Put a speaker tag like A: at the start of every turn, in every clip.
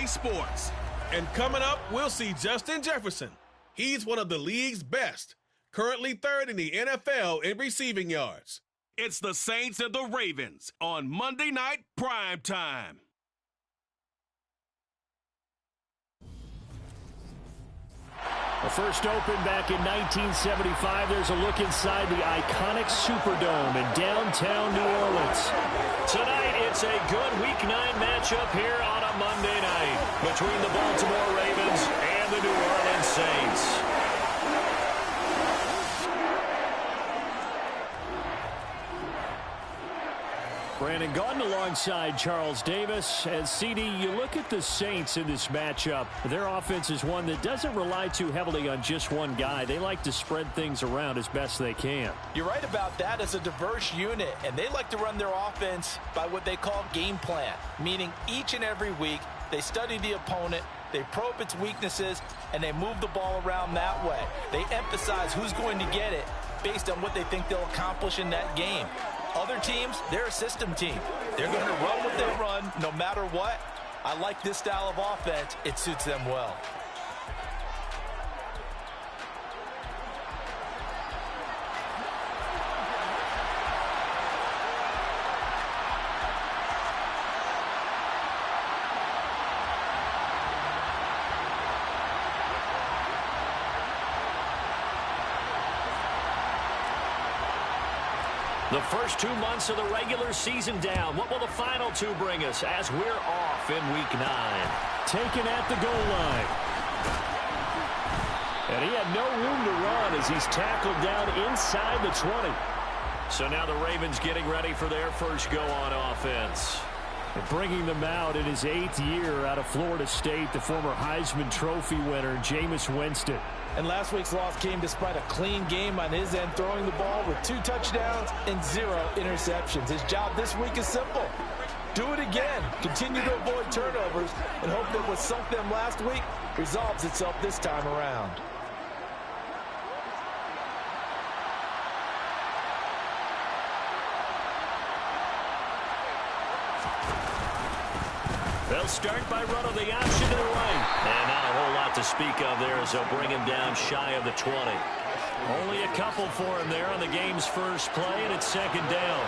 A: Sports. And coming up, we'll see Justin Jefferson. He's one of the league's best, currently third in the NFL in receiving yards. It's the Saints and the Ravens on Monday Night Prime Time.
B: The first opened back in 1975. There's a look inside the iconic Superdome in downtown New Orleans. Tonight, it's a good Week 9 matchup here on a Monday night between the Baltimore Ravens and the New Orleans Saints. Brandon Gaudin alongside Charles Davis. And CD, you look at the Saints in this matchup. Their offense is one that doesn't rely too heavily on just one guy. They like to spread things around as best they can.
C: You're right about that. It's a diverse unit, and they like to run their offense by what they call game plan, meaning each and every week they study the opponent, they probe its weaknesses, and they move the ball around that way. They emphasize who's going to get it based on what they think they'll accomplish in that game. Other teams, they're a system team. They're going to run what they run no matter what. I like this style of offense. It suits them well.
B: The first 2 months of the regular season down. What will the final two bring us as we're off in Week 9? Taken at the goal line. And he had no room to run as he's tackled down inside the 20. So now the Ravens getting ready for their first go on offense. And bringing them out in his 8th year out of Florida State, the former Heisman Trophy winner, Jameis Winston.
C: And last week's loss came despite a clean game on his end, throwing the ball with 2 touchdowns and 0 interceptions. His job this week is simple. Do it again. Continue to avoid turnovers and hope that what sunk them last week resolves itself this time around.
B: They'll start by running the option to the right. And not a whole lot to speak of there as they'll bring him down shy of the 20. Only a couple for him there on the game's first play, and it's second down.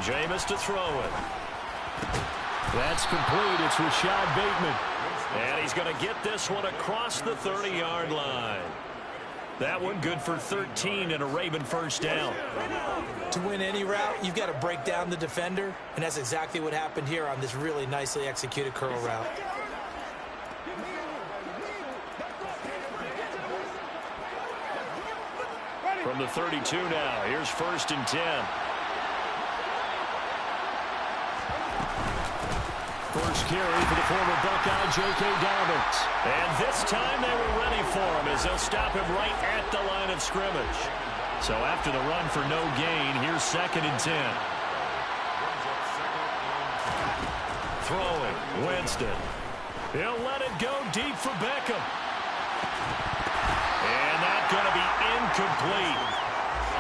B: Jameis to throw it. That's complete. It's Rashad Bateman. And he's going to get this one across the 30-yard line. That one good for 13 and a Raven first down.
C: To win any route, you've got to break down the defender, and that's exactly what happened here on this really nicely executed curl route.
B: From the 32 now, here's first and 10. First carry for the former Buckeye, J.K. Dobbins. And this time they were ready for him as they'll stop him right at the line of scrimmage. So after the run for no gain, here's second and 10. Throwing, Winston. He'll let it go deep for Beckham. And that's going to be incomplete.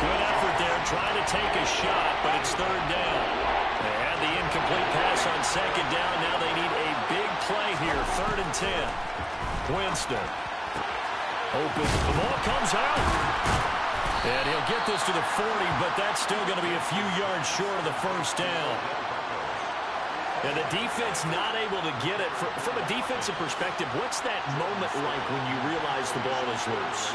B: Good effort there, trying to take a shot, but it's third down. They had the incomplete pass on second down. Now they need a big play here, third and 10. Winston. Open. The ball comes out. And he'll get this to the 40, but that's still going to be a few yards short of the first down. And the defense not able to get it. From a defensive perspective, what's that moment like when you realize the ball is loose?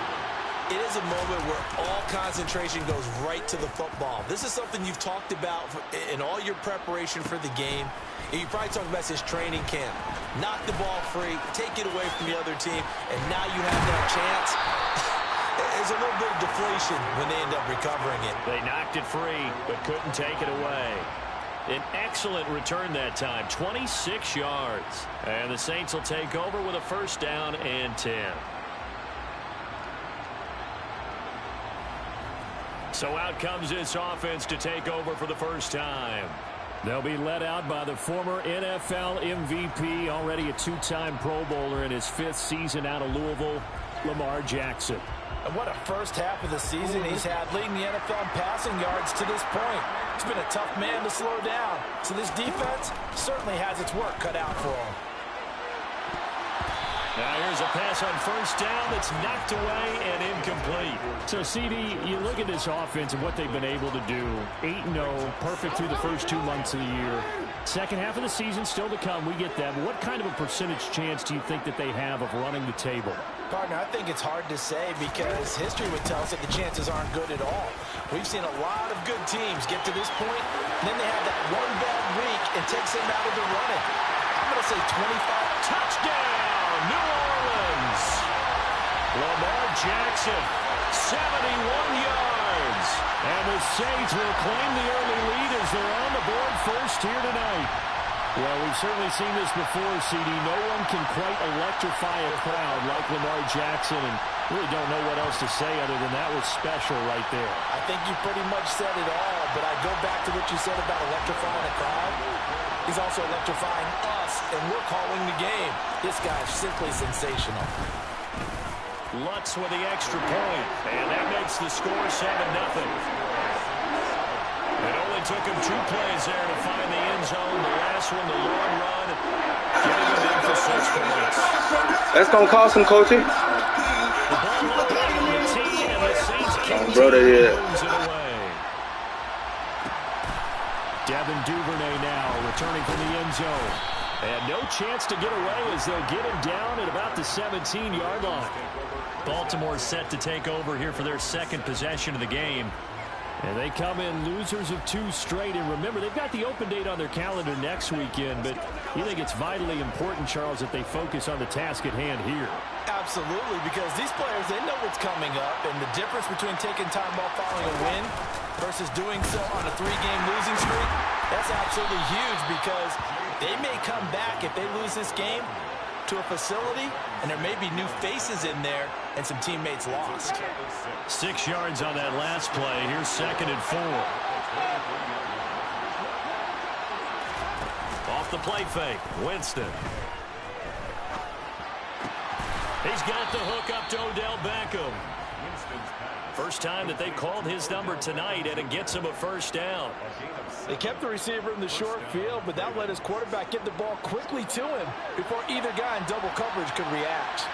C: It is a moment where all concentration goes right to the football. This is something you've talked about in all your preparation for the game. And you probably talked about this training camp. Knock the ball free, take it away from the other team, and now you have that chance. There's a little bit of deflation when they end up recovering it.
B: They knocked it free, but couldn't take it away. An excellent return that time, 26 yards. And the Saints will take over with a first down and 10. So out comes this offense to take over for the first time. They'll be led out by the former NFL MVP, already a 2-time Pro Bowler in his 5th season out of Louisville, Lamar Jackson.
C: And what a first half of the season he's had, leading the NFL in passing yards to this point. He's been a tough man to slow down. So this defense certainly has its work cut out for him.
B: Now here's a pass on first down that's knocked away and incomplete.
D: So, CD, you look at this offense and what they've been able to do. 8-0, perfect through the first 2 months of the year. Second half of the season still to come. We get that. But what kind of a percentage chance do you think that they have of running the table?
C: Partner, I think it's hard to say because history would tell us that the chances aren't good at all. We've seen a lot of good teams get to this point, and then they have that one bad week and takes them out of the running. I'm going to say 25.
B: Touchdown, New Orleans. Lamar Jackson, 71 yards. And the Saints will claim the early lead as they're on the board first here tonight.
D: Well, we've certainly seen this before, CD. No one can quite electrify a crowd like Lamar Jackson, and really don't know what else to say other than that was special right there.
C: I think you pretty much said it all, but I go back to what you said about electrifying a crowd. He's also electrifying us, and we're calling the game. This guy's simply sensational.
B: Lutz with the extra point, and that makes the score 7-0. It only took him 2 plays there to find the end zone. The last one, the long run, getting him in for 6 points.
E: That's going to cost him, Coachy.
B: The ball up on the tee, and the Saints moves it away.
D: Devin Duvernay now returning from the end zone. And no chance to get away as they'll get him down at about the 17-yard line.
B: Baltimore set to take over here for their second possession of the game.
D: And they come in losers of 2 straight. And remember, they've got the open date on their calendar next weekend. But you think it's vitally important, Charles, that they focus on the task at hand here?
C: Absolutely, because these players, they know what's coming up. And the difference between taking time off following a win versus doing so on a 3-game losing streak, that's absolutely huge because they may come back if they lose this game to a facility, and there may be new faces in there and some teammates lost.
B: 6 yards on that last play. Here's 2nd and 4. Off the play fake, Winston. He's got the hook up to Odell Beckham. First time that they called his number tonight, and it gets him a first down.
C: They kept the receiver in the short field, but that let his quarterback get the ball quickly to him before either guy in double coverage could react.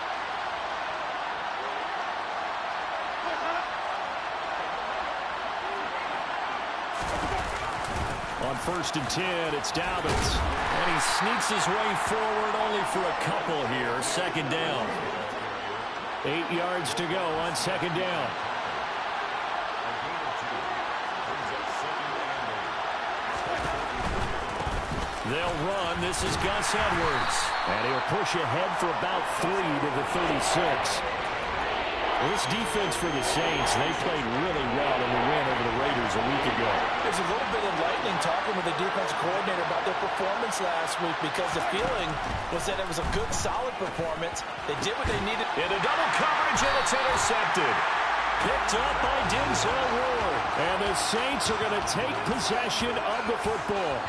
D: On 1st and 10, it's Dobbins.
B: And he sneaks his way forward only for a couple here. 2nd down.
D: 8 yards to go on 2nd down.
B: They'll run. This is Gus Edwards.
D: And he'll push ahead for about 3 to the 36. Well, this defense for the Saints, they played really well in the win over the Raiders a week ago.
C: There's a little bit enlightening talking with the defensive coordinator about their performance last week because the feeling was that it was a good, solid performance. They did what they needed.
B: Into double coverage, and it's intercepted. Picked up by Denzel Ward.
D: And the Saints are going to take possession of the football.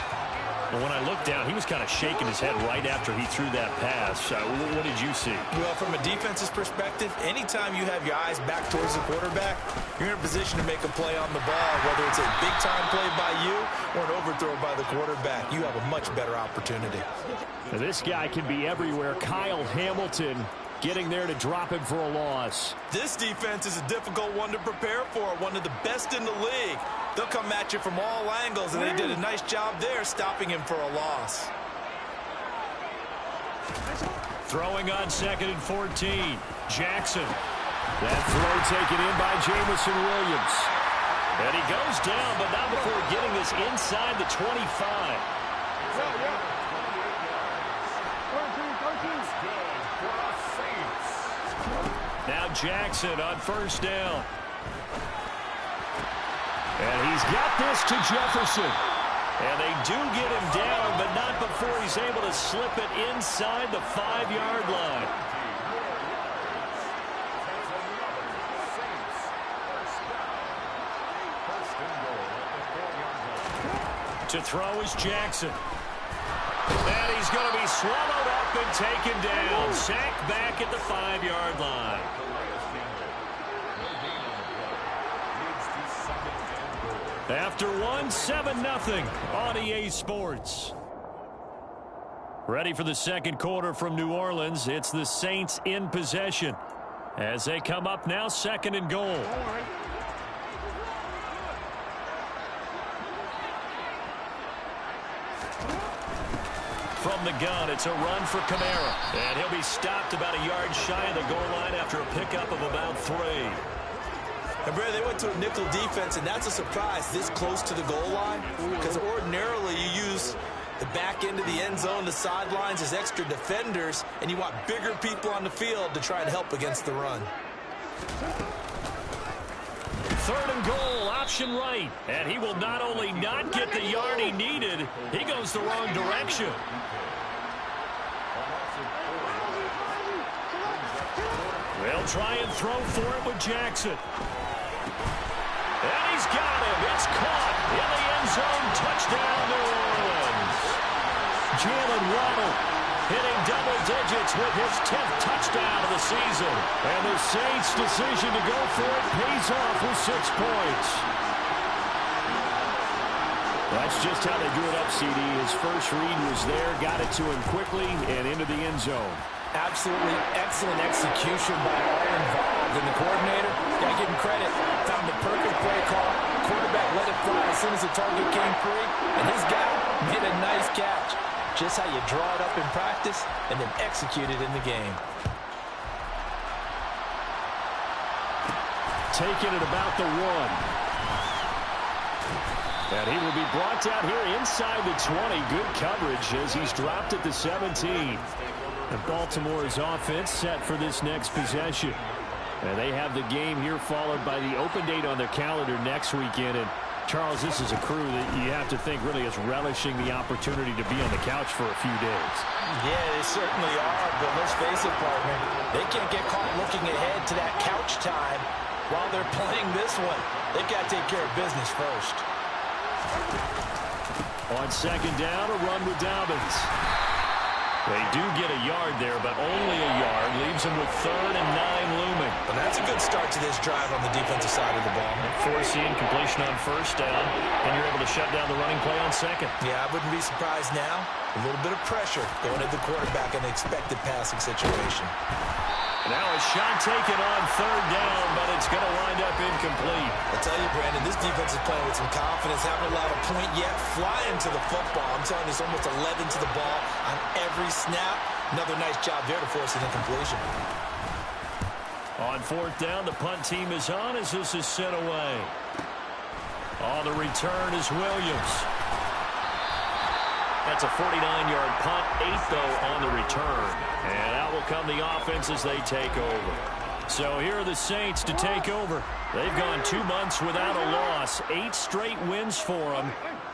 B: Well, when I looked down, he was kind of shaking his head right after he threw that pass. What did you see?
C: Well, from a defense's perspective, anytime you have your eyes back towards the quarterback, you're in a position to make a play on the ball, whether it's a big-time play by you or an overthrow by the quarterback. You have a much better opportunity.
D: Now, this guy can be everywhere. Kyle Hamilton getting there to drop him for a loss.
C: This defense is a difficult one to prepare for, one of the best in the league. They'll come at you from all angles, and they did a nice job there stopping him for a loss.
B: Throwing on 2nd and 14. Jackson.
D: That throw taken in by Jameson Williams.
B: And he goes down, but not before getting this inside the 25. Now Jackson on 1st down.
D: And he's got this to Jefferson.
B: And they do get him down, but not before he's able to slip it inside the 5-yard line. To throw is Jackson. And he's going to be swallowed up and taken down. Sacked back at the 5-yard line.
D: After one, 7-0 on EA Sports. Ready for the second quarter from New Orleans. It's the Saints in possession as they come up now, 2nd and goal. From the gun, it's a run for Kamara. And he'll be stopped about a yard shy of the goal line after a pickup of about 3.
C: And Brad, they went to a nickel defense, and that's a surprise this close to the goal line, because ordinarily you use the back end of the end zone, the sidelines as extra defenders, and you want bigger people on the field to try and help against the run.
D: 3rd and goal, option right. And he will not only not get the yard he needed, he goes the wrong direction. They'll try and throw for it with Jackson. And he's got him. It's caught in the end zone. Touchdown, New Orleans. Jalen Waddle hitting double digits with his 10th touchdown of the season. And the Saints' decision to go for it pays off with 6 points. That's just how they drew it up, CD. His first read was there, got it to him quickly, and into the end zone.
C: Absolutely excellent execution by all involved. And the coordinator, got to give him credit, found the perfect play call. Quarterback let it fly as soon as the target came free, and his guy made a nice catch. Just how you draw it up in practice and then execute it in the game.
D: Taking it about the 1. And he will be brought down here inside the 20. Good coverage as he's dropped at the 17. And Baltimore's offense set for this next possession. And they have the game here followed by the open date on their calendar next weekend. And Charles, this is a crew that you have to think really is relishing the opportunity to be on the couch for a few days.
C: Yeah, they certainly are, but let's face it, partner, they can't get caught looking ahead to that couch time while they're playing this one. They've got to take care of business first.
D: On 2nd down, a run with Dobbins. They do get a yard there, but only a yard. Leaves them with 3rd and 9 looming.
C: And that's a good start to this drive on the defensive side of the ball.
D: Forcing completion on 1st down, and you're able to shut down the running play on 2nd.
C: Yeah, I wouldn't be surprised now. A little bit of pressure going at the quarterback in an expected passing situation.
D: Now a shot taken on 3rd down, but it's going to wind up incomplete.
C: I'll tell you, Brandon, this defense is playing with some confidence. Haven't allowed a point yet. Flying to the football. I'm telling you, it's almost 11 to the ball on every snap. Another nice job there to force an incompletion.
D: On 4th down, the punt team is on as this is sent away. On the return is Williams. That's a 49-yard punt, 8 though on the return. And out will come the offense as they take over. So here are the Saints to take over. They've gone 2 months without a loss, 8 straight wins for them.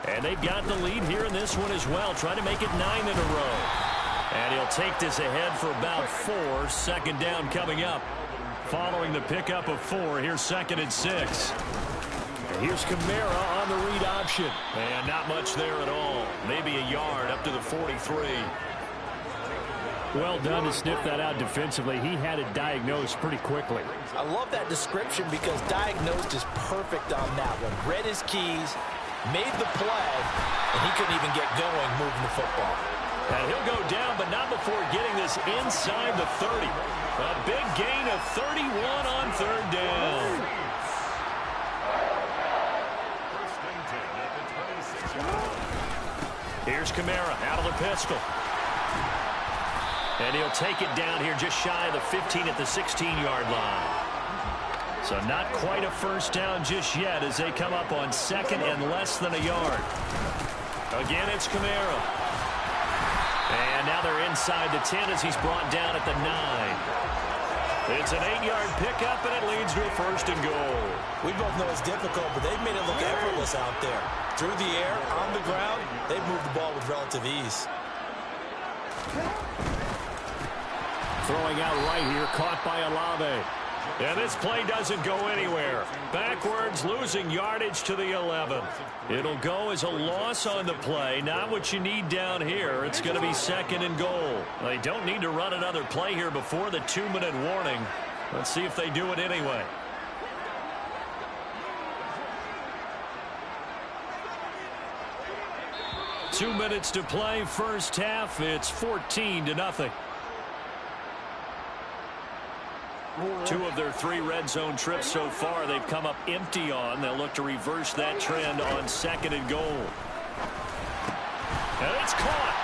D: And they've got the lead here in this one as well, trying to make it 9 in a row. And he'll take this ahead for about 4. 2nd down coming up. Following the pickup of 4, here's 2nd and 6. Here's Kamara on the read option. And not much there at all. Maybe a yard up to the 43. Well done to sniff that out defensively. He had it diagnosed pretty quickly.
C: I love that description because diagnosed is perfect on that one. Read his keys, made the play, and he couldn't even get going moving the football.
D: And he'll go down, but not before getting this inside the 30. A big gain of 31 on 3rd down. Here's Kamara out of the pistol. And he'll take it down here just shy of the 15 at the 16-yard line. So not quite a 1st down just yet as they come up on 2nd and less than a yard. Again, it's Kamara. And now they're inside the 10 as he's brought down at the 9. It's an 8-yard pickup, and it leads to a 1st and goal.
C: We both know it's difficult, but they've made it look effortless out there. Through the air, on the ground, they've moved the ball with relative ease.
D: Throwing out right here, caught by Olave. And this play doesn't go anywhere. Backwards, losing yardage to the 11. It'll go as a loss on the play. Not what you need down here. It's going to be 2nd and goal. They don't need to run another play here before the 2-minute warning. Let's see if they do it anyway.
B: 2 minutes to play first half. It's 14-0. 2 of their 3 red zone trips so far they've come up empty on. They'll look to reverse that trend on 2nd and goal. And it's caught.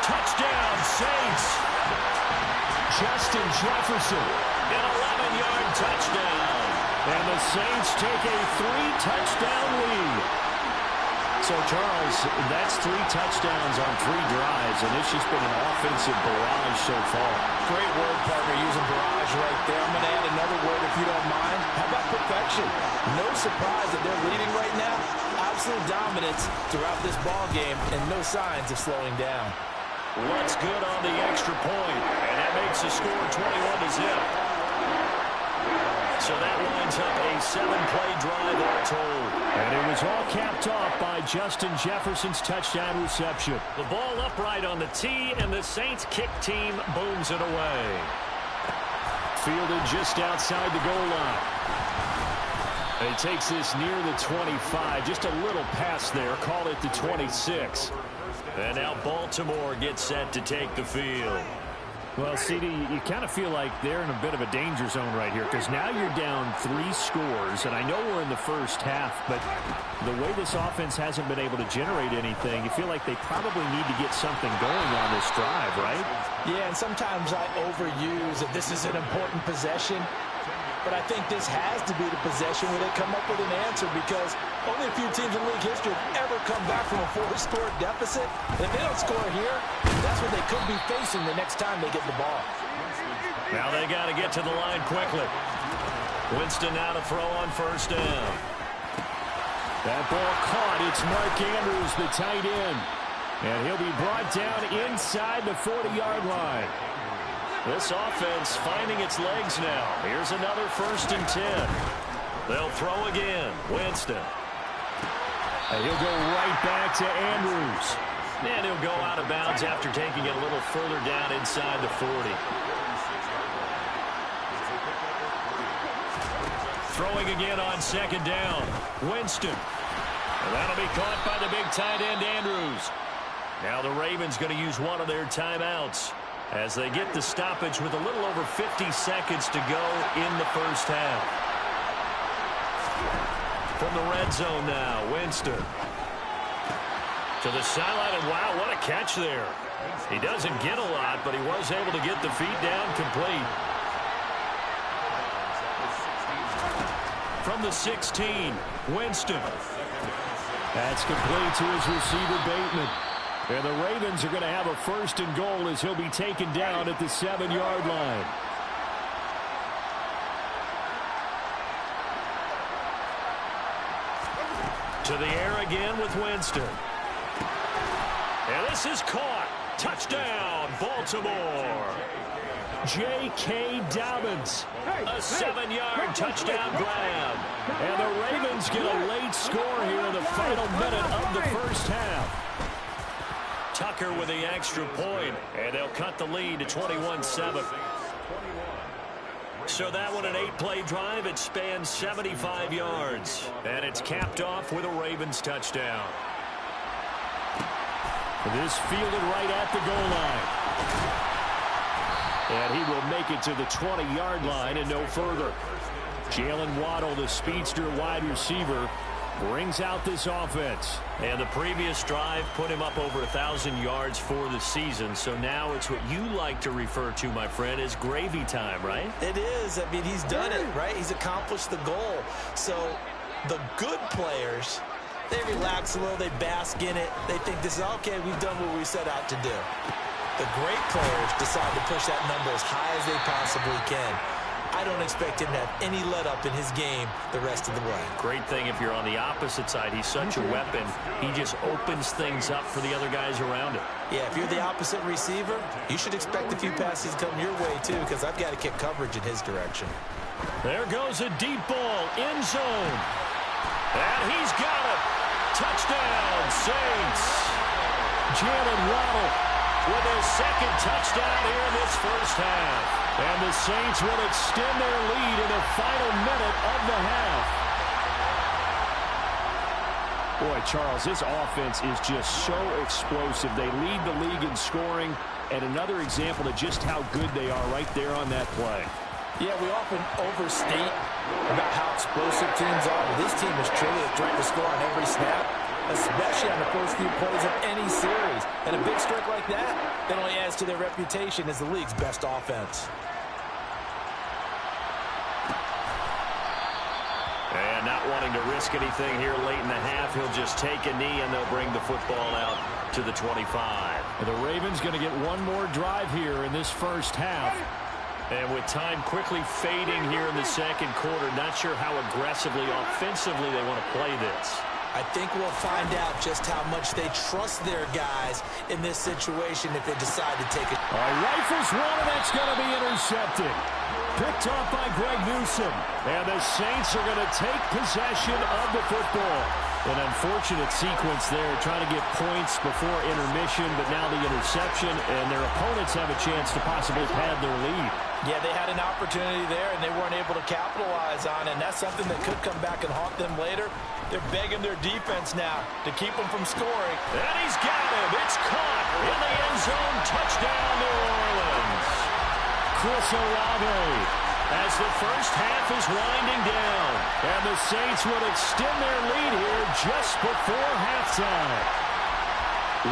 B: Touchdown, Saints.
D: Justin Jefferson.
B: An 11-yard touchdown.
D: And the Saints take a 3-touchdown lead. So, Charles, that's 3 touchdowns on 3 drives, and it's just been an offensive barrage so far.
C: Great word, partner, using barrage right there. I'm going to add another word if you don't mind. How about perfection? No surprise that they're leading right now. Absolute dominance throughout this ball game, and no signs of slowing down.
B: What's good on the extra point, and that makes the score 21-0. So that lines up a 7-play drive all told.
D: And it was all capped off by Justin Jefferson's touchdown reception.
B: The ball upright on the tee, and the Saints kick team booms it away.
D: Fielded just outside the goal line. And he takes this near the 25. Just a little pass there. Call it the 26.
B: And now Baltimore gets set to take the field.
D: Well, CD, you kind of feel like they're in a bit of a danger zone right here because now you're down 3 scores, and I know we're in the first half, but the way this offense hasn't been able to generate anything, you feel like they probably need to get something going on this drive, right?
C: Yeah, and sometimes I overuse that this is an important possession, but I think this has to be the possession where they come up with an answer because only a few teams in league history have ever come back from a 4-score deficit. And if they don't score here, that's what they could be facing the next time they get the ball.
B: Now they got to get to the line quickly. Winston now to throw on first down.
D: That ball caught. It's Mark Andrews, the tight end. And he'll be brought down inside the 40-yard line.
B: This offense finding its legs now. Here's another 1st and 10. They'll throw again. Winston.
D: And he'll go right back to Andrews.
B: And he'll go out of bounds after taking it a little further down inside the 40. Throwing again on 2nd down. Winston. And that'll be caught by the big tight end, Andrews. Now the Ravens going to use one of their timeouts as they get the stoppage with a little over 50 seconds to go in the first half. From the red zone now, Winston. To the sideline, and wow, what a catch there. He doesn't get a lot, but he was able to get the feet down complete. From the 16, Winston.
D: That's complete to his receiver, Bateman. And the Ravens are going to have a 1st and goal as he'll be taken down at the 7-yard line.
B: To the air again with Winston. And this is caught. Touchdown, Baltimore.
D: J.K. Dobbins.
B: A 7-yard touchdown grab.
D: And the Ravens get a late score here in the final minute of the first half.
B: Tucker with the extra point, and they'll cut the lead to 21-7. So that one, an 8-play drive. It spans 75 yards, and it's capped off with a Ravens touchdown.
D: This fielded right at the goal line. And he will make it to the 20-yard line and no further. Jalen Waddle, the speedster wide receiver, brings out this offense.
B: And the previous drive put him up over 1,000 yards for the season. So now it's what you like to refer to, my friend, as gravy time, right?
C: It is. I mean, he's done it, right? He's accomplished the goal. So the good players, they relax a little. They bask in it. They think this is, okay, we've done what we set out to do. The great players decide to push that number as high as they possibly can. I don't expect him to have any let-up in his game the rest of the way.
B: Great thing if you're on the opposite side. He's such a weapon. He just opens things up for the other guys around him.
C: Yeah, if you're the opposite receiver, you should expect a few passes come your way, too, because I've got to kick coverage in his direction.
B: There goes a deep ball, end zone. And he's got it. Touchdown, Saints.
D: Jalen Waddle
B: with his 2nd touchdown here in this first half.
D: And the Saints will extend their lead in the final minute of the half. Boy, Charles, this offense is just so explosive. They lead the league in scoring, and another example of just how good they are right there on that play.
C: Yeah, we often overstate about how explosive teams are, but this team is truly a threat to score on every snap, especially on the first few plays of any series. And a big streak like that, that only adds to their reputation as the league's best offense.
B: And not wanting to risk anything here late in the half, he'll just take a knee, and they'll bring the football out to the 25.
D: The Ravens going to get one more drive here in this first half.
B: And with time quickly fading here in the second quarter, not sure how aggressively, offensively they want to play this.
C: I think we'll find out just how much they trust their guys in this situation if they decide to take it.
D: All right, rifles one, and that's going to be intercepted. Picked off by Greg Newsome. And the Saints are going to take possession of the football. An unfortunate sequence there, trying to get points before intermission, but now the interception, and their opponents have a chance to possibly pad their lead.
C: Yeah, they had an opportunity there, and they weren't able to capitalize on it, and that's something that could come back and haunt them later. They're begging their defense now to keep them from scoring.
B: And he's got him. It's caught in the end zone. Touchdown, New Orleans.
D: Chris Olave,
B: as the first half is winding down.
D: And the Saints would extend their lead here just before halftime.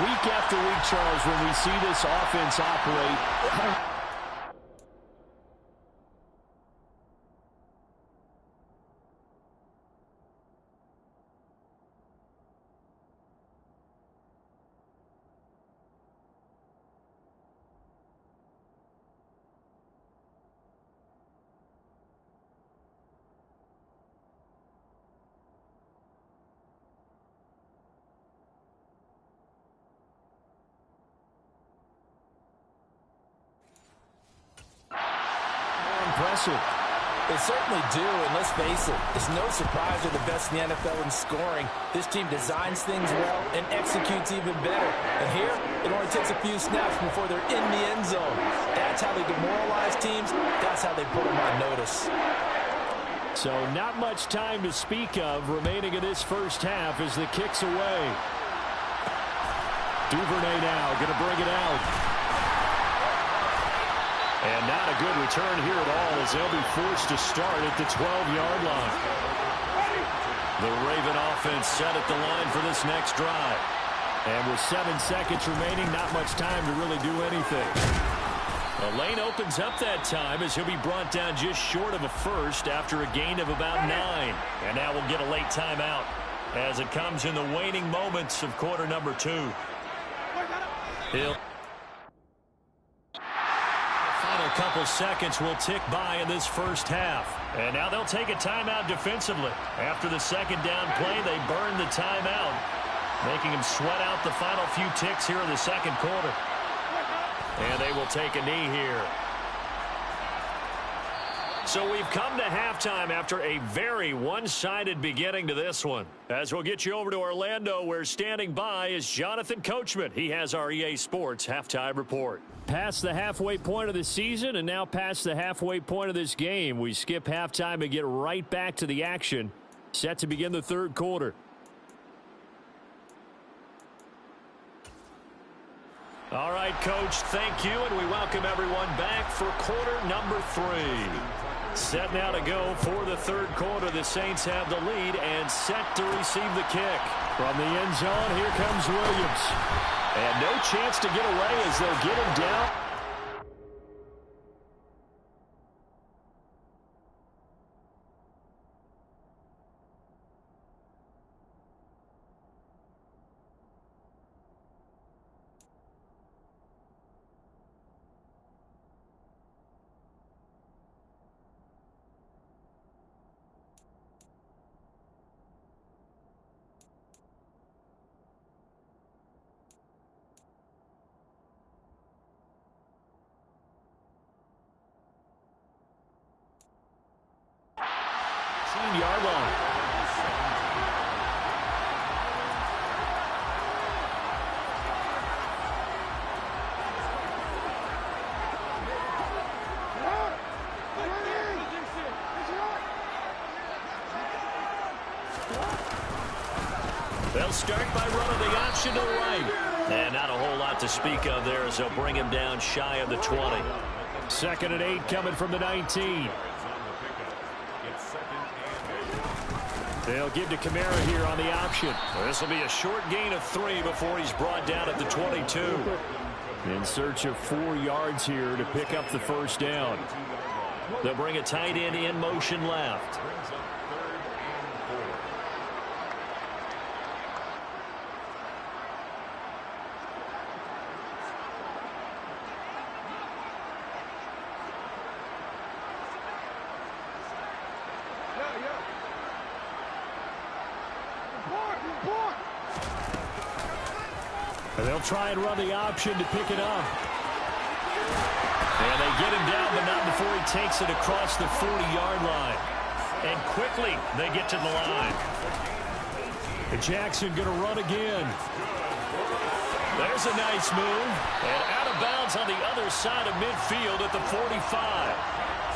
D: Week after week, Charles, when we see this offense operate, impressive.
C: They certainly do, and let's face it, it's no surprise they're the best in the NFL in scoring. This team designs things well and executes even better. And here, it only takes a few snaps before they're in the end zone. That's how they demoralize teams. That's how they put them on notice.
D: So not much time to speak of remaining in this first half as the kick's away. Duvernay now going to bring it out.
B: And not a good return here at all, as they'll be forced to start at the 12-yard line. The Raven offense set at the line for this next drive.
D: And with 7 seconds remaining, not much time to really do anything.
B: The lane opens up that time as he'll be brought down just short of a first after a gain of about 9. And now we'll get a late timeout as it comes in the waning moments of quarter number 2. Hill. Couple seconds will tick by in this first half. And now they'll take a timeout defensively. After the second down play, they burn the timeout, making them sweat out the final few ticks here in the second quarter. And they will take a knee here. So we've come to halftime after a very one-sided beginning to this one. As we'll get you over to Orlando, where standing by is Jonathan Coachman. He has our EA Sports halftime report.
D: Past the halfway point of the season and now past the halfway point of this game. We skip halftime and get right back to the action. Set to begin the third quarter.
B: All right, Coach, thank you, and we welcome everyone back for quarter number 3. Set now to go for the third quarter. The Saints have the lead and set to receive the kick.
D: From the end zone, here comes Williams.
B: And no chance to get away as they'll get him down. start by running the option to the right. And not a whole lot to speak of there as they'll bring him down shy of the 20.
D: 2nd and 8 coming from the 19. They'll give to Kamara here on the option.
B: This will be a short gain of 3 before he's brought down at the 22.
D: In search of 4 yards here to pick up the first down.
B: They'll bring a tight end in motion left.
D: And they'll try and run the option to pick it up.
B: And they get him down, but not before he takes it across the 40-yard line. And quickly, they get to the line.
D: And Jackson going to run again.
B: There's a nice move. And out of bounds on the other side of midfield at the 45.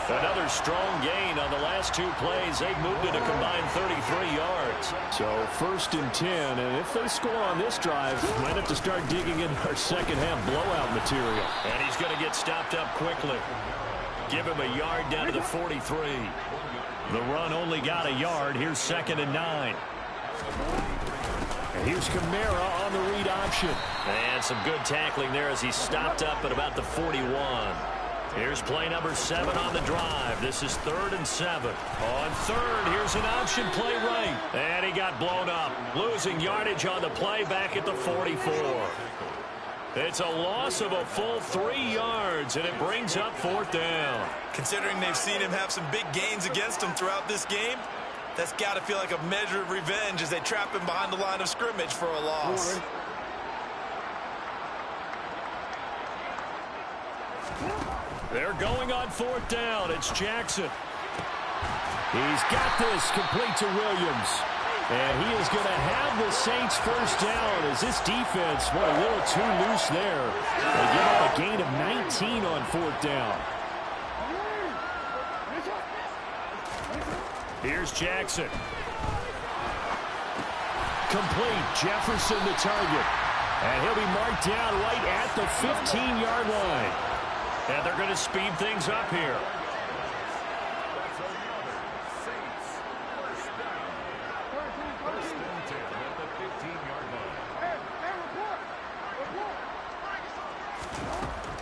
B: Another strong gain on the last 2 plays. They've moved it a combined 33 yards.
D: So 1st and 10, and if they score on this drive, might have to start digging in our second-half blowout material.
B: And he's going to get stopped up quickly. Give him a yard down to the 43. The run only got a yard. Here's 2nd and 9.
D: And here's Kamara on the read option.
B: And some good tackling there as he's stopped up at about the 41. Here's play number 7 on the drive. This is 3rd and 7. On 3rd, here's an option play right. And he got blown up. Losing yardage on the play back at the 44. It's a loss of a full 3 yards, and it brings up 4th down.
C: Considering they've seen him have some big gains against him throughout this game, that's got to feel like a measure of revenge as they trap him behind the line of scrimmage for a loss.
B: They're going on 4th down. It's Jackson.
D: He's got this complete to Williams. And he is going to have the Saints first down as this defense went a little too loose there. They give up a gain of 19 on 4th down.
B: Here's Jackson.
D: Complete. Jefferson the target. And he'll be marked down right at the 15-yard line.
B: And they're going to speed things up here.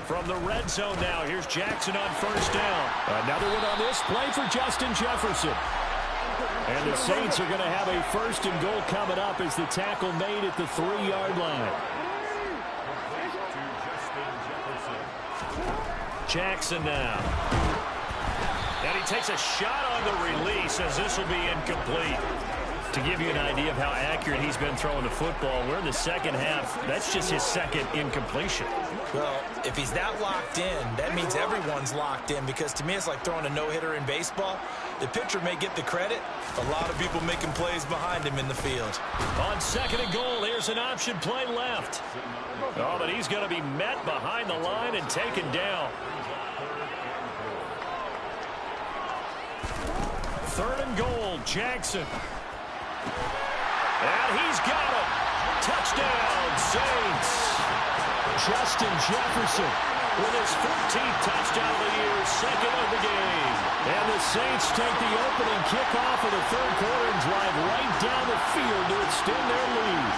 B: From the red zone now, here's Jackson on 1st down.
D: Another one on this play for Justin Jefferson. And the Saints are going to have a 1st and goal coming up as the tackle made at the 3-yard line.
B: Jackson now. And he takes a shot on the release as this will be incomplete. To give you an idea of how accurate he's been throwing the football, we're in the second half. That's just his 2nd incompletion.
C: Well, if he's that locked in, that means everyone's locked in, because to me it's like throwing a no-hitter in baseball. The pitcher may get the credit. A lot of people making plays behind him in the field.
B: On 2nd and goal, here's an option play left. Oh, but he's going to be met behind the line and taken down. 3rd and goal, Jackson. And he's got him. Touchdown, Saints.
D: Justin Jefferson
B: with his 14th touchdown of the year, 2nd of the game.
D: And the Saints take the opening kickoff of the 3rd quarter and drive right down the field to extend their lead.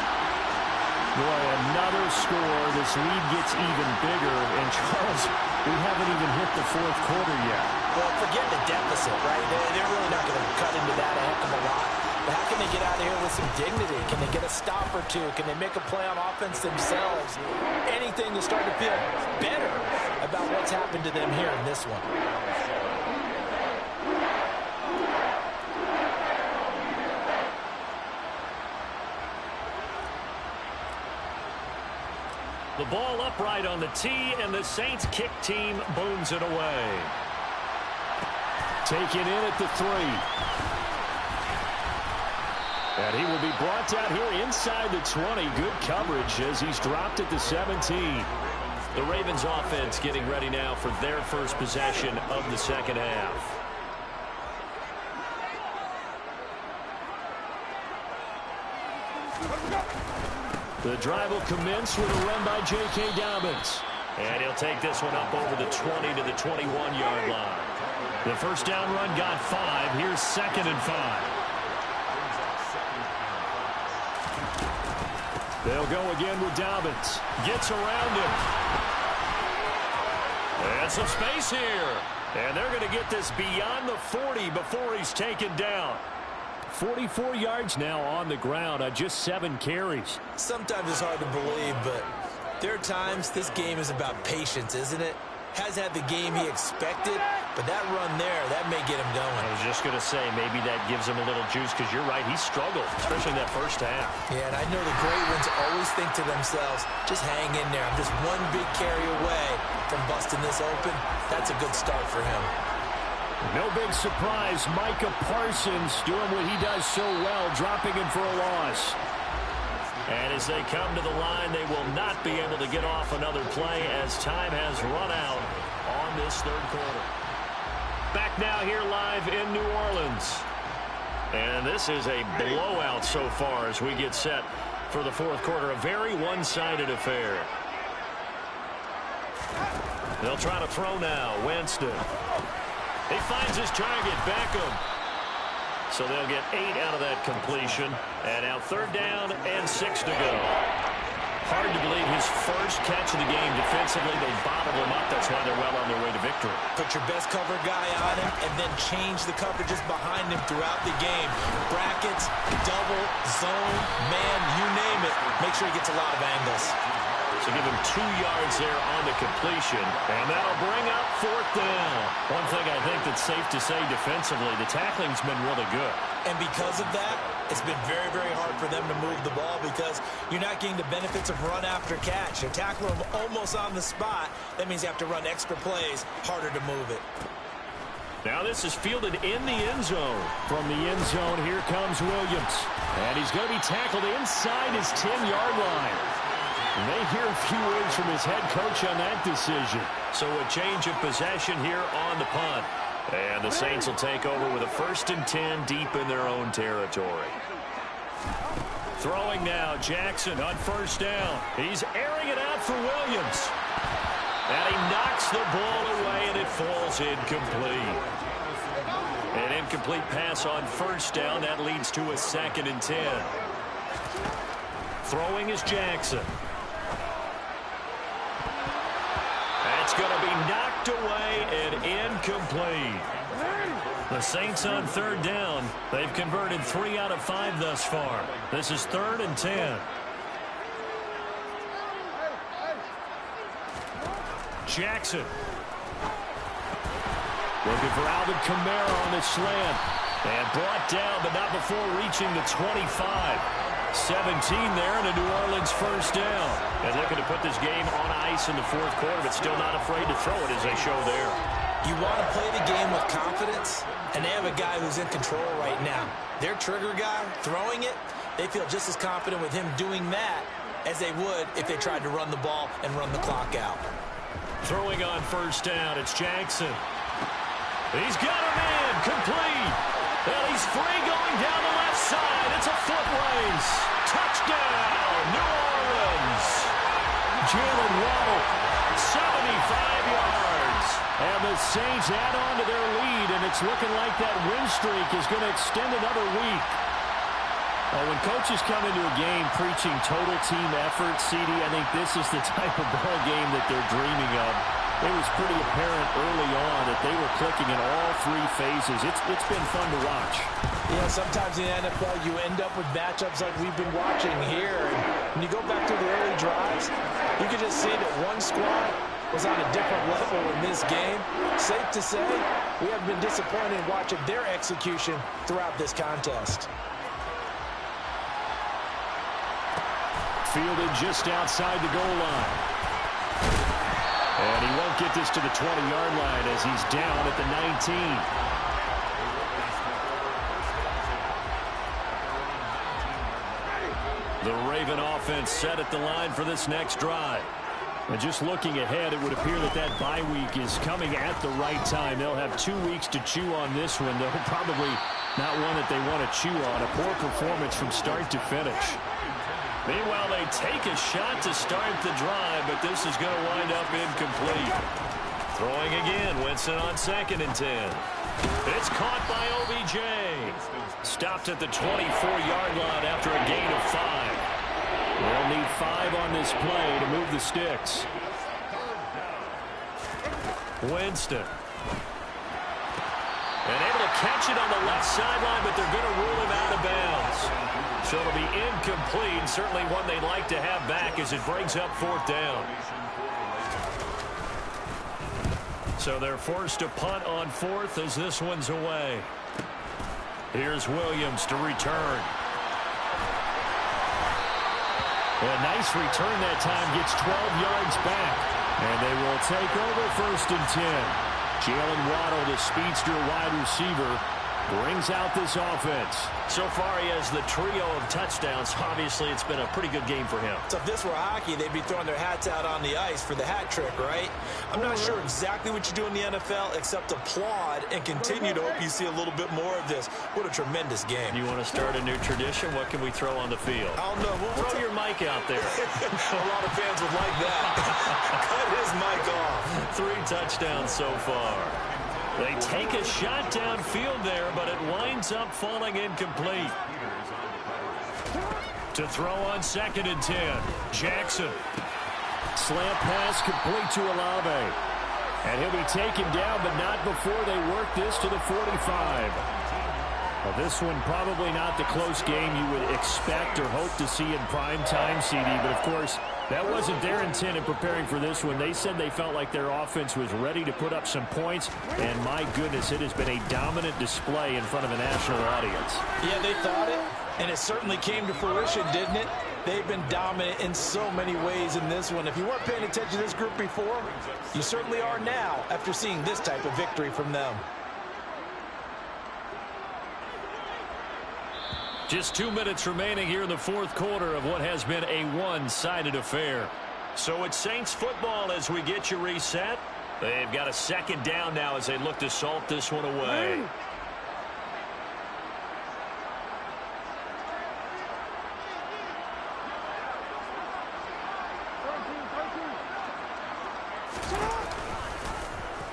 D: Boy, another score. This lead gets even bigger. And Charles, we haven't even hit the 4th quarter yet.
C: Well, forget the deficit, right? They're really not going to cut into that a heck of a lot. But how can they get out of here with some dignity? Can they get a stop or two? Can they make a play on offense themselves? Anything to start to feel better about what's happened to them here in this one.
B: The ball upright on the tee, and the Saints kick team booms it away.
D: Taken in at the 3. And he will be brought down here inside the 20. Good coverage as he's dropped at the 17.
B: The Ravens offense getting ready now for their first possession of the second half.
D: The drive will commence with a run by J.K. Dobbins.
B: And he'll take this one up over the 20 to the 21-yard line. The first down run got 5. Here's 2nd and 5.
D: They'll go again with Dobbins. Gets around him.
B: And some space here. And they're going to get this beyond the 40 before he's taken down.
D: 44 yards now on the ground on just 7 carries.
C: Sometimes it's hard to believe, but there are times this game is about patience, isn't it? Has had the game he expected, but that run there, that may get him going.
B: I was just going to say, maybe that gives him a little juice, because you're right, he struggled, especially in that first half.
C: Yeah, and I know the great ones always think to themselves, just hang in there. I'm just one big carry away from busting this open. That's a good start for him.
D: No big surprise, Micah Parsons doing what he does so well, dropping him for a loss.
B: And as they come to the line, they will not be able to get off another play as time has run out on this third quarter. Back now here live in New Orleans. And this is a blowout so far as we get set for the fourth quarter. A very one-sided affair. They'll try to throw now. Winston. He finds his target, Beckham. So they'll get 8 out of that completion. And now 3rd down and 6 to go. Hard to believe his first catch of the game defensively. They bottled him up. That's why they're well on their way to victory.
C: Put your best cover guy on him and then change the coverages behind him throughout the game. Brackets, double, zone, man, you name it. Make sure he gets a lot of angles.
B: So give him 2 yards there on the completion. And that'll bring up 4th down. One thing I think that's safe to say defensively, the tackling's been really good.
C: And because of that, it's been very, very hard for them to move the ball because you're not getting the benefits of run after catch. You tackle them almost on the spot. That means you have to run extra plays, harder to move it.
B: Now this is fielded in the end zone.
D: From the end zone, here comes Williams. And he's going to be tackled inside his 10-yard line. And they hear a few words from his head coach on that decision.
B: So a change of possession here on the punt. And the Saints will take over with a 1st and 10 deep in their own territory. Throwing now, Jackson on 1st down. He's airing it out for Williams. And he knocks the ball away, and it falls incomplete. An incomplete pass on 1st down. That leads to a 2nd and 10. Throwing is Jackson. That's going to be knocked away and incomplete. The Saints on 3rd down. They've converted 3 out of 5 thus far. This is 3rd and 10. Jackson.
D: Looking for Alvin Kamara on the slant.
B: And brought down, but not before reaching the 25. 17 there, and a New Orleans 1st down. And looking to put this game on ice in the fourth quarter, but still not afraid to throw it as they show there.
C: You want to play the game with confidence, and they have a guy who's in control right now. Their trigger guy throwing it, they feel just as confident with him doing that as they would if they tried to run the ball and run the clock out.
B: Throwing on 1st down, it's Jackson. He's got him in, complete. Well, he's free going down the left side. It's a foot race. Touchdown, New Orleans.
D: Jalen Waddle,
B: 75 yards.
D: And the Saints add on to their lead, and it's looking like that win streak is going to extend another week. When coaches come into a game preaching total team effort, CD, I think this is the type of ball game that they're dreaming of. It was pretty apparent early on that they were clicking in all 3 phases. It's been fun to watch.
C: Yeah, sometimes in the NFL you end up with matchups like we've been watching here. And when you go back to the early drives, you can just see that one squad was on a different level in this game. Safe to say, we have been disappointed watching their execution throughout this contest.
D: Fielded just outside the goal line. And he won't get this to the 20-yard line as he's down at the 19.
B: The Raven offense set at the line for this next drive.
D: And just looking ahead, it would appear that that bye week is coming at the right time. They'll have 2 weeks to chew on this one, though probably not one that they want to chew on. A poor performance from start to finish.
B: Meanwhile, they take a shot to start the drive, but this is going to wind up incomplete. Throwing again, Winston on 2nd and 10. It's caught by OBJ. Stopped at the 24-yard line after a gain of 5. They'll need 5 on this play to move the sticks. Winston. And able to catch it on the left sideline, but they're going to rule him out of bounds. So it'll be incomplete. Certainly one they'd like to have back as it brings up 4th down. So they're forced to punt on 4th as this one's away. Here's Williams to return. A nice return that time, gets 12 yards back. And they will take over 1st and 10. Jalen Waddle, the speedster wide receiver, brings out this offense. So far, he has the trio of touchdowns. Obviously, it's been a pretty good game for him.
C: So if this were hockey, they'd be throwing their hats out on the ice for the hat trick, right? I'm not sure exactly what you do in the NFL except applaud and continue to hope you see a little bit more of this. What a tremendous game.
B: You want to start a new tradition? What can we throw on the field?
C: I don't know.
B: Throw your mic out there.
C: A lot of fans would like that. Cut his mic off.
B: 3 touchdowns so far. They take a shot downfield there, but it winds up falling incomplete. To throw on 2nd and 10. Jackson. Slant pass complete to Olave. And he'll be taken down, but not before they work this to the 45. Well, this one probably not the close game you would expect or hope to see in prime time, CD. But, of course, that wasn't their intent in preparing for this one. They said they felt like their offense was ready to put up some points. And, my goodness, it has been a dominant display in front of a national audience.
C: Yeah, they thought it, and it certainly came to fruition, didn't it? They've been dominant in so many ways in this one. If you weren't paying attention to this group before, you certainly are now after seeing this type of victory from them.
B: Just 2 minutes remaining here in the 4th quarter of what has been a one-sided affair. So it's Saints football as we get you reset. They've got a 2nd down now as they look to salt this one away.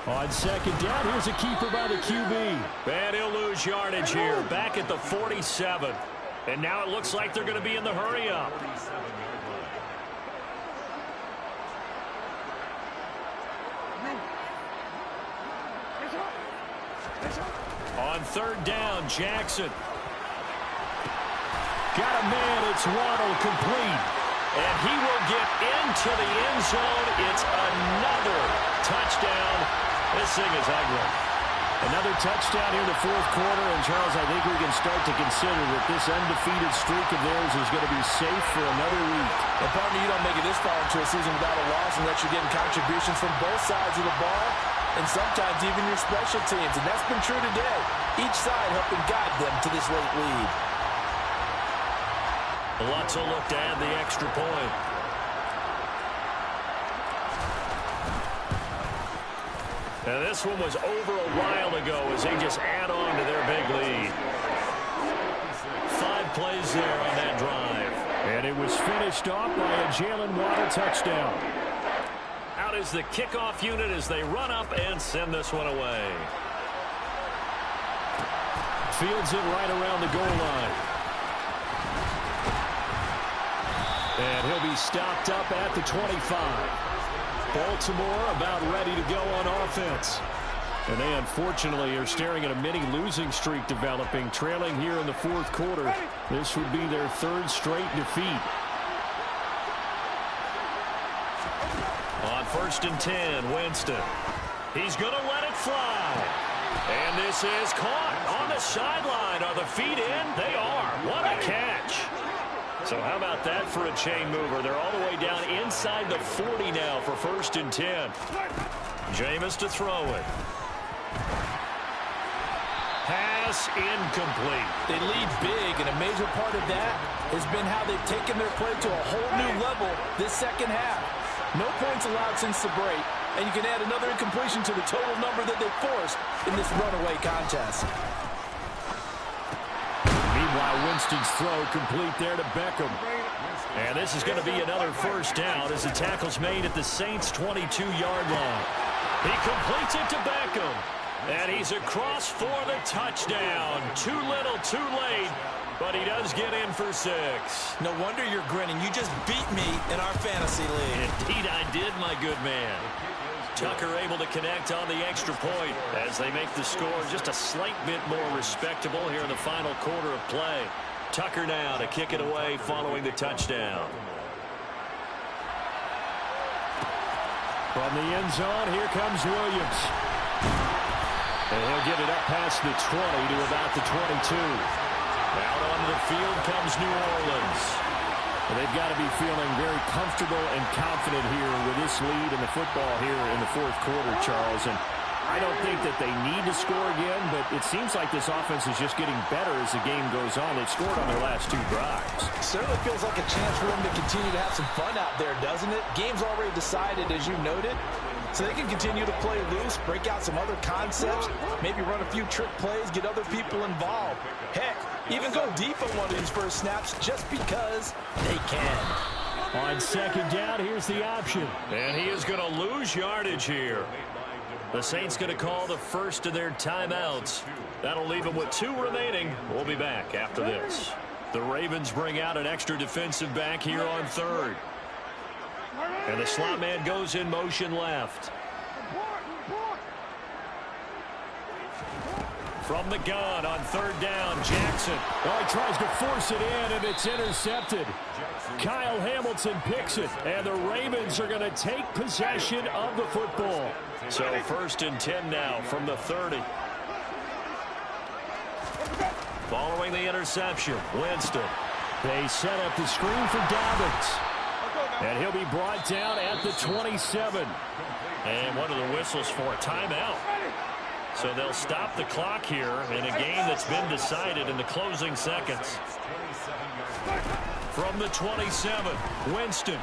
B: On 2nd down, here's a keeper by the QB. And he'll lose yardage here, back at the 47. And now it looks like they're going to be in the hurry-up. On 3rd down, Jackson. Got a man, it's Waddle, complete. And he will get into the end zone. It's another touchdown. This thing is ugly. Another touchdown here in the 4th quarter. And, Charles, I think we can start to consider that this undefeated streak of theirs is going to be safe for another week.
C: And, partner, you don't make it this far into a season without a loss unless you're getting contributions from both sides of the ball and sometimes even your special teams. And that's been true today. Each side helping guide them to this late lead.
B: Lutz will look to add the extra point. Now this one was over a while ago as they just add on to their big lead. 5 plays there on that drive. And it was finished off by a Jalen Waddle touchdown. Out is the kickoff unit as they run up and send this one away. Fields it right around the goal line. And he'll be stopped up at the 25. Baltimore about ready to go on offense. And they unfortunately are staring at a mini losing streak developing, trailing here in the 4th quarter. This would be their 3rd straight defeat. On 1st and 10, Winston. He's going to let it fly. And this is caught on the sideline. Are the feet in? They are. What a catch. So how about that for a chain mover? They're all the way down inside the 40 now for 1st and 10. Jameis to throw it. Pass incomplete.
C: They lead big, and a major part of that has been how they've taken their play to a whole new level this 2nd half. No points allowed since the break, and you can add another incompletion to the total number that they forced in this runaway contest.
B: Meanwhile, Winston's throw complete there to Beckham. And this is going to be another first down as the tackle's made at the Saints' 22-yard line. He completes it to Beckham. And he's across for the touchdown. Too little, too late. But he does get in for 6.
C: No wonder you're grinning. You just beat me in our fantasy league.
B: Indeed I did, my good man. Tucker able to connect on the extra point as they make the score just a slight bit more respectable here in the final quarter of play. Tucker now to kick it away following the touchdown.
D: From the end zone, here comes Williams. And he'll get it up past the 20 to about the 22.
B: Out onto the field comes New Orleans.
D: And they've got to be feeling very comfortable and confident here with this lead in the football here in the fourth quarter, Charles. And I don't think that they need to score again, but it seems like this offense is just getting better as the game goes on. They've scored on their last 2 drives.
C: Certainly feels like a chance for them to continue to have some fun out there, doesn't it? Game's already decided, as you noted. So they can continue to play loose, break out some other concepts, maybe run a few trick plays, get other people involved. Heck, even go deep on one of these first snaps just because they can.
D: On second down, here's the option.
B: And he is going to lose yardage here. The Saints going to call the first of their timeouts. That'll leave them with 2 remaining. We'll be back after this. The Ravens bring out an extra defensive back here on third. And the slot man goes in motion left. From the gun on third down, Jackson.
D: Oh, he tries to force it in, and it's intercepted. Kyle Hamilton picks it, and the Ravens are going to take possession of the football.
B: So 1st and 10 now from the 30. Following the interception, Winston.
D: They set up the screen for Dobbins. And he'll be brought down at the 27.
B: And one of the whistles for a timeout. So they'll stop the clock here in a game that's been decided in the closing seconds. From the 27, Winston.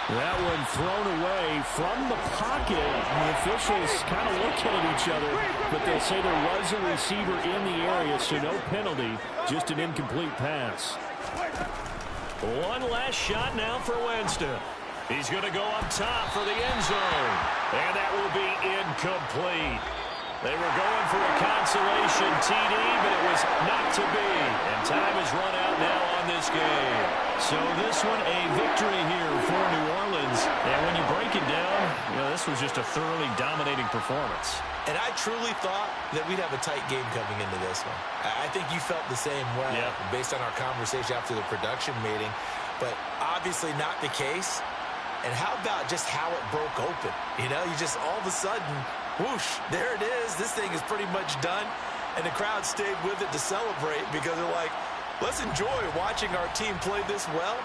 D: That one thrown away from the pocket. The officials kind of looking at each other, but they'll say there was a receiver in the area, so no penalty, just an incomplete pass.
B: One last shot now for Winston. He's going to go up top for the end zone, and that will be incomplete. They were going for a consolation TD, but it was not to be. And time has run out now on this game. So this one a victory here for New Orleans. And when you break it down, this was just a thoroughly dominating performance.
C: And I truly thought that we'd have a tight game coming into this one. I think you felt the same way based on our conversation after the production meeting. But obviously not the case. And how about just how it broke open? You just all of a sudden, whoosh, there it is. This thing is pretty much done. And the crowd stayed with it to celebrate because they're like, let's enjoy watching our team play this well